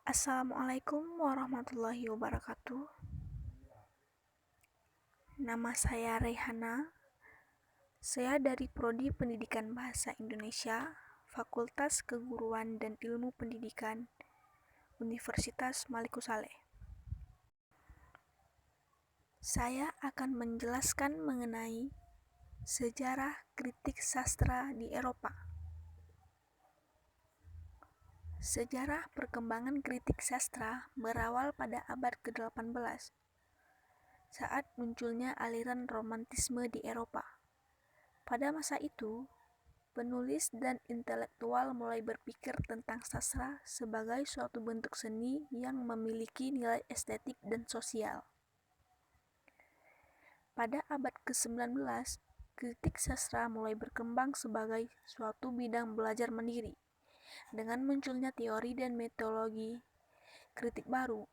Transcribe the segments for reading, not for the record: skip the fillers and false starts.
Assalamualaikum warahmatullahi wabarakatuh. Nama saya Reihana. Saya dari Prodi Pendidikan Bahasa Indonesia, Fakultas Keguruan dan Ilmu Pendidikan, Universitas Maliku Saleh. Saya akan menjelaskan mengenai sejarah kritik sastra di Eropa. Sejarah perkembangan kritik sastra berawal pada abad ke-18, saat munculnya aliran romantisme di Eropa. Pada masa itu, penulis dan intelektual mulai berpikir tentang sastra sebagai suatu bentuk seni yang memiliki nilai estetik dan sosial. Pada abad ke-19, kritik sastra mulai berkembang sebagai suatu bidang belajar mandiri, dengan munculnya teori dan metodologi kritik baru.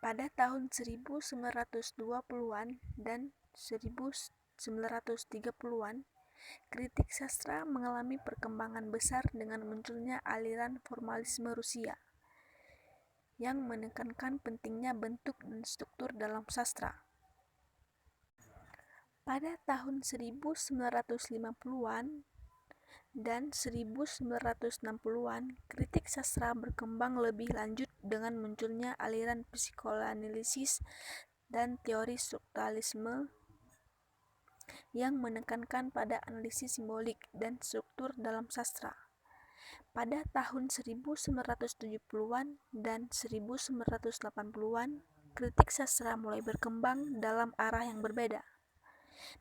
Pada tahun 1920-an dan 1930-an, kritik sastra mengalami perkembangan besar dengan munculnya aliran formalisme Rusia yang menekankan pentingnya bentuk dan struktur dalam sastra. Pada tahun 1950-an dan 1960-an, kritik sastra berkembang lebih lanjut dengan munculnya aliran psikoanalisis dan teori strukturalisme yang menekankan pada analisis simbolik dan struktur dalam sastra. Pada tahun 1970-an dan 1980-an, kritik sastra mulai berkembang dalam arah yang berbeda,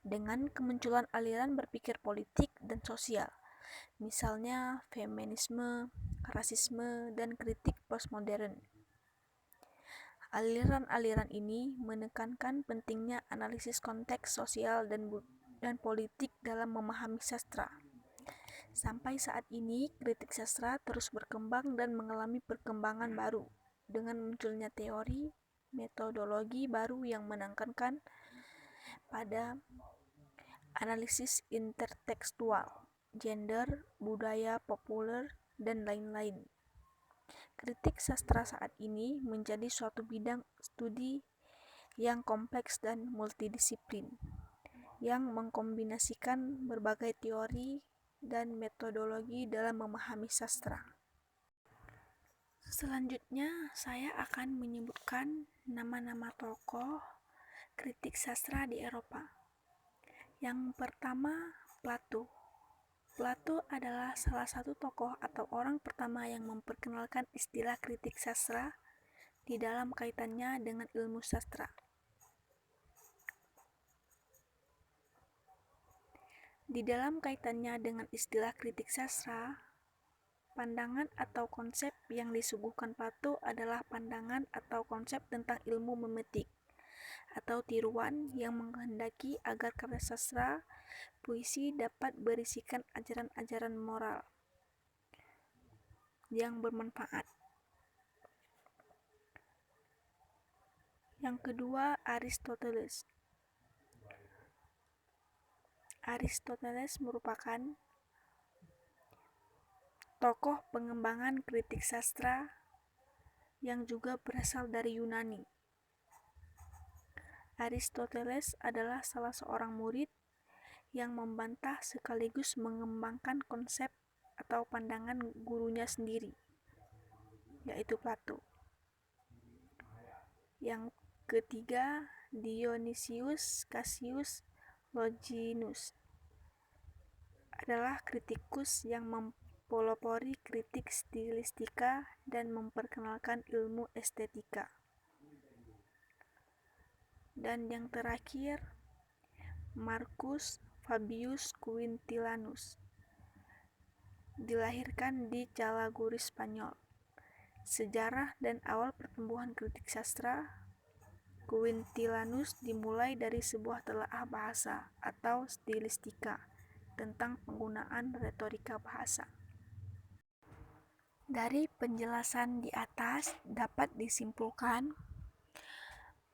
dengan kemunculan aliran berpikir politik dan sosial, misalnya feminisme, rasisme, dan kritik postmodern. Aliran-aliran ini menekankan pentingnya analisis konteks sosial dan politik dalam memahami sastra. Sampai saat ini, kritik sastra terus berkembang dan mengalami perkembangan baru, dengan munculnya teori, metodologi baru yang menekankan pada analisis intertekstual, gender, budaya populer, dan lain-lain. Kritik sastra saat ini menjadi suatu bidang studi yang kompleks dan multidisiplin, yang mengkombinasikan berbagai teori dan metodologi dalam memahami sastra. Selanjutnya, saya akan menyebutkan nama-nama tokoh kritik sastra di Eropa. Yang pertama, Plato. Plato adalah salah satu tokoh atau orang pertama yang memperkenalkan istilah kritik sastra di dalam kaitannya dengan ilmu sastra. Di dalam kaitannya dengan istilah kritik sastra, pandangan atau konsep yang disuguhkan Plato adalah pandangan atau konsep tentang ilmu memetik atau tiruan yang menghendaki agar karya sastra puisi dapat berisikan ajaran-ajaran moral yang bermanfaat. Yang kedua, Aristoteles. Aristoteles merupakan tokoh pengembangan kritik sastra yang juga berasal dari Yunani. Aristoteles adalah salah seorang murid yang membantah sekaligus mengembangkan konsep atau pandangan gurunya sendiri, yaitu Plato. Yang ketiga, Dionysius Cassius Longinus adalah kritikus yang mempelopori kritik stilistika dan memperkenalkan ilmu estetika. Dan yang terakhir, Marcus Fabius Quintilanus, dilahirkan di Calagurri, Spanyol. Sejarah dan awal pertumbuhan kritik sastra Quintilanus dimulai dari sebuah telaah bahasa atau stilistika tentang penggunaan retorika bahasa. Dari penjelasan di atas dapat disimpulkan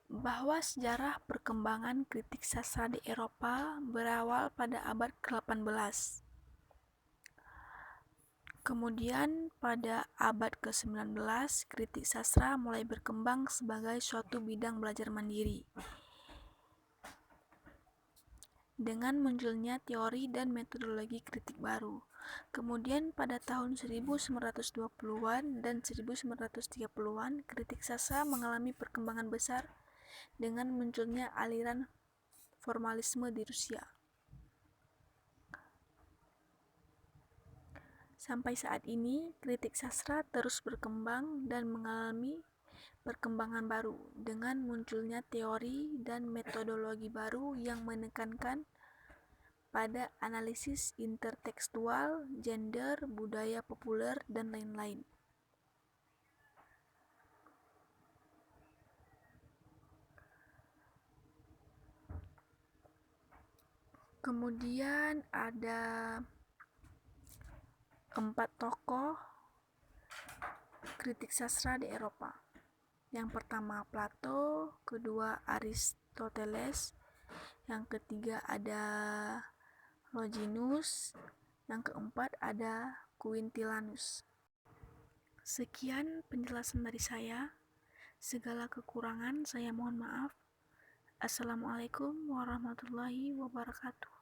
bahwa sejarah perkembangan kritik sastra di Eropa berawal pada abad ke-18. Kemudian pada abad ke-19, kritik sastra mulai berkembang sebagai suatu bidang belajar mandiri. Dengan munculnya teori dan metodologi kritik baru. Kemudian pada tahun 1920-an dan 1930-an, kritik sastra mengalami perkembangan besar dengan munculnya aliran formalisme di Rusia. Sampai saat ini, kritik sastra terus berkembang dan mengalami perkembangan baru dengan munculnya teori dan metodologi baru yang menekankan pada analisis intertekstual, gender, budaya populer, dan lain-lain. Kemudian ada 4 tokoh kritik sastra di Eropa. Yang pertama Plato, kedua Aristoteles, yang ketiga ada Longinus, yang keempat ada Quintilanus. Sekian penjelasan dari saya. Segala kekurangan saya mohon maaf. Assalamualaikum warahmatullahi wabarakatuh.